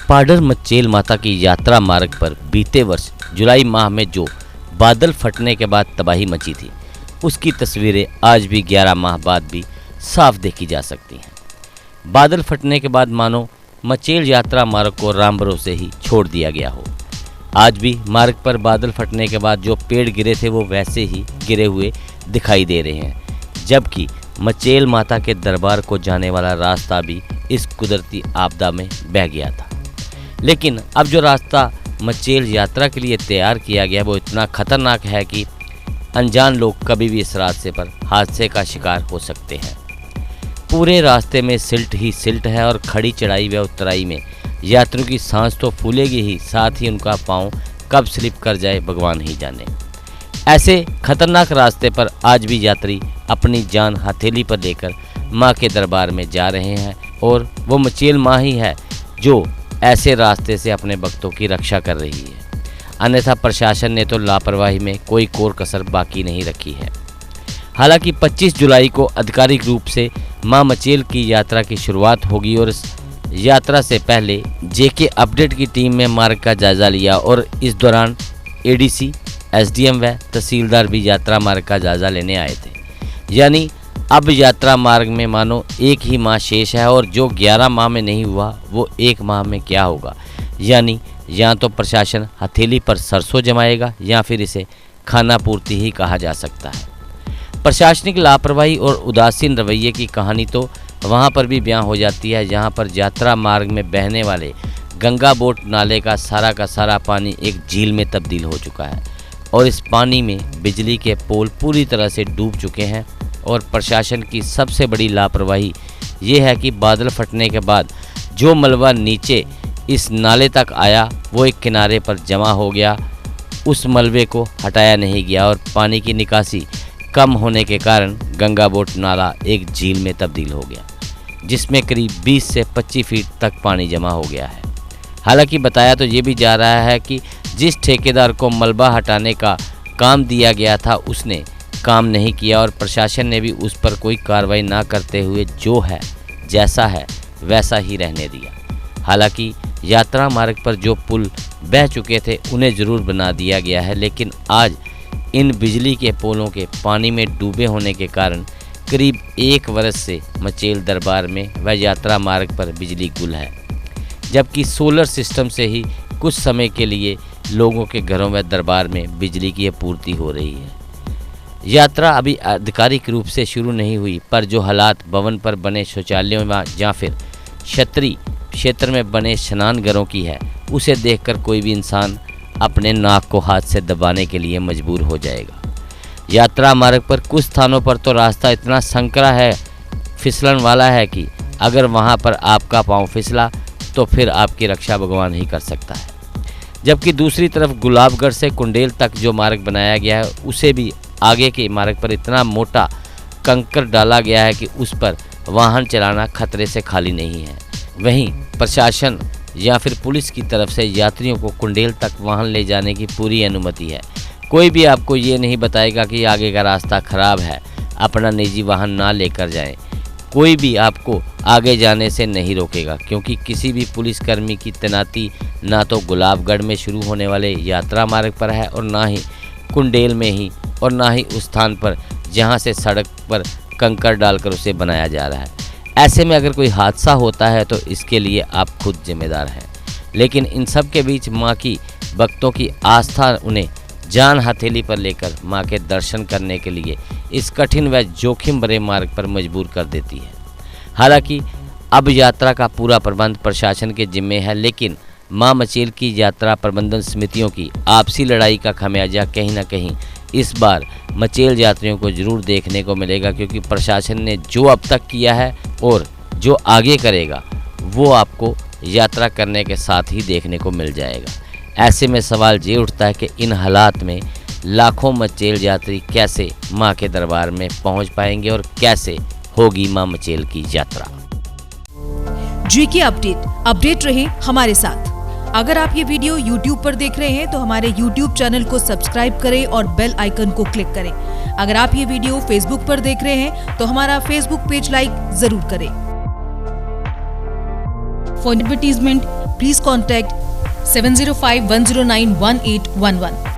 पाडर मचेल माता की यात्रा मार्ग पर बीते वर्ष जुलाई माह में जो बादल फटने के बाद तबाही मची थी, उसकी तस्वीरें आज भी 11 माह बाद भी साफ देखी जा सकती हैं। बादल फटने के बाद मानो मचेल यात्रा मार्ग को राम भरोसे ही छोड़ दिया गया हो। आज भी मार्ग पर बादल फटने के बाद जो पेड़ गिरे थे वो वैसे ही गिरे हुए दिखाई दे रहे हैं, जबकि मचेल माता के दरबार को जाने वाला रास्ता भी इस कुदरती आपदा में बह गया था। लेकिन अब जो रास्ता मचेल यात्रा के लिए तैयार किया गया वो इतना खतरनाक है कि अनजान लोग कभी भी इस रास्ते पर हादसे का शिकार हो सकते हैं। पूरे रास्ते में सिल्ट ही सिल्ट है और खड़ी चढ़ाई व उतराई में यात्रियों की सांस तो फूलेगी ही, साथ ही उनका पांव कब स्लिप कर जाए भगवान ही जाने। ऐसे खतरनाक रास्ते पर आज भी यात्री अपनी जान हथेली पर लेकर माँ के दरबार में जा रहे हैं और वो मचेल माँ ही है जो ऐसे रास्ते से अपने भक्तों की रक्षा कर रही है। अन्यथा प्रशासन ने तो लापरवाही में कोई कोर कसर बाकी नहीं रखी है। हालांकि 25 जुलाई को आधिकारिक रूप से मां मचेल की यात्रा की शुरुआत होगी और इस यात्रा से पहले जेके अपडेट की टीम ने मार्ग का जायजा लिया और इस दौरान एडीसी, एसडीएम व तहसीलदार भी यात्रा मार्ग का जायजा लेने आए थे। यानी अब यात्रा मार्ग में मानो एक ही माह शेष है और जो 11 माह में नहीं हुआ वो एक माह में क्या होगा। यानी या तो प्रशासन हथेली पर सरसों जमाएगा या फिर इसे खाना पूर्ति ही कहा जा सकता है। प्रशासनिक लापरवाही और उदासीन रवैये की कहानी तो वहां पर भी बयां हो जाती है, जहां पर यात्रा मार्ग में बहने वाले गंगा बोट नाले का सारा पानी एक झील में तब्दील हो चुका है और इस पानी में बिजली के पोल पूरी तरह से डूब चुके हैं। और प्रशासन की सबसे बड़ी लापरवाही ये है कि बादल फटने के बाद जो मलबा नीचे इस नाले तक आया वो एक किनारे पर जमा हो गया, उस मलबे को हटाया नहीं गया और पानी की निकासी कम होने के कारण गंगा बोट नाला एक झील में तब्दील हो गया, जिसमें करीब 20 से 25 फीट तक पानी जमा हो गया है। हालांकि बताया तो ये भी जा रहा है कि जिस ठेकेदार को मलबा हटाने का काम दिया गया था उसने काम नहीं किया और प्रशासन ने भी उस पर कोई कार्रवाई ना करते हुए जो है जैसा है वैसा ही रहने दिया। हालांकि यात्रा मार्ग पर जो पुल बह चुके थे उन्हें ज़रूर बना दिया गया है, लेकिन आज इन बिजली के पोलों के पानी में डूबे होने के कारण करीब 1 वर्ष से मचेल दरबार में व यात्रा मार्ग पर बिजली गुल है, जबकि सोलर सिस्टम से ही कुछ समय के लिए लोगों के घरों व दरबार में बिजली की आपूर्ति हो रही है। यात्रा अभी आधिकारिक रूप से शुरू नहीं हुई, पर जो हालात भवन पर बने शौचालयों या फिर क्षत्रिय क्षेत्र में बने स्नान घरों की है, उसे देखकर कोई भी इंसान अपने नाक को हाथ से दबाने के लिए मजबूर हो जाएगा। यात्रा मार्ग पर कुछ स्थानों पर तो रास्ता इतना संकरा है, फिसलन वाला है कि अगर वहां पर आपका पांव फिसला तो फिर आपकी रक्षा भगवान ही कर सकता है। जबकि दूसरी तरफ गुलाबगढ़ से कुंडेल तक जो मार्ग बनाया गया है उसे भी आगे के मार्ग पर इतना मोटा कंकर डाला गया है कि उस पर वाहन चलाना खतरे से खाली नहीं है। वहीं प्रशासन या फिर पुलिस की तरफ से यात्रियों को कुंडेल तक वाहन ले जाने की पूरी अनुमति है। कोई भी आपको ये नहीं बताएगा कि आगे का रास्ता खराब है, अपना निजी वाहन ना लेकर जाएं। कोई भी आपको आगे जाने से नहीं रोकेगा, क्योंकि किसी भी पुलिसकर्मी की तैनाती ना तो गुलाबगढ़ में शुरू होने वाले यात्रा मार्ग पर है और ना ही कुंडेल में ही और ना ही उस स्थान पर जहां से सड़क पर कंकर डालकर उसे बनाया जा रहा है। ऐसे में अगर कोई हादसा होता है तो इसके लिए आप खुद जिम्मेदार हैं। लेकिन इन सब के बीच माँ की भक्तों की आस्था उन्हें जान हथेली पर लेकर माँ के दर्शन करने के लिए इस कठिन व जोखिम भरे मार्ग पर मजबूर कर देती है। हालांकि अब यात्रा का पूरा प्रबंध प्रशासन के जिम्मे है, लेकिन माँ मचेल की यात्रा प्रबंधन समितियों की आपसी लड़ाई का खमियाजा कहीं ना कहीं इस बार मचेल यात्रियों को जरूर देखने को मिलेगा, क्योंकि प्रशासन ने जो अब तक किया है और जो आगे करेगा वो आपको यात्रा करने के साथ ही देखने को मिल जाएगा। ऐसे में सवाल ये उठता है कि इन हालात में लाखों मचेल यात्री कैसे माँ के दरबार में पहुँच पाएंगे और कैसे होगी माँ मचेल की यात्रा। जीके अपडेट रहे हमारे साथ। अगर आप ये वीडियो YouTube पर देख रहे हैं तो हमारे YouTube चैनल को सब्सक्राइब करें और बेल आइकन को क्लिक करें। अगर आप ये वीडियो Facebook पर देख रहे हैं तो हमारा Facebook पेज लाइक जरूर करें। For advertisement, please contact 705-109-1811.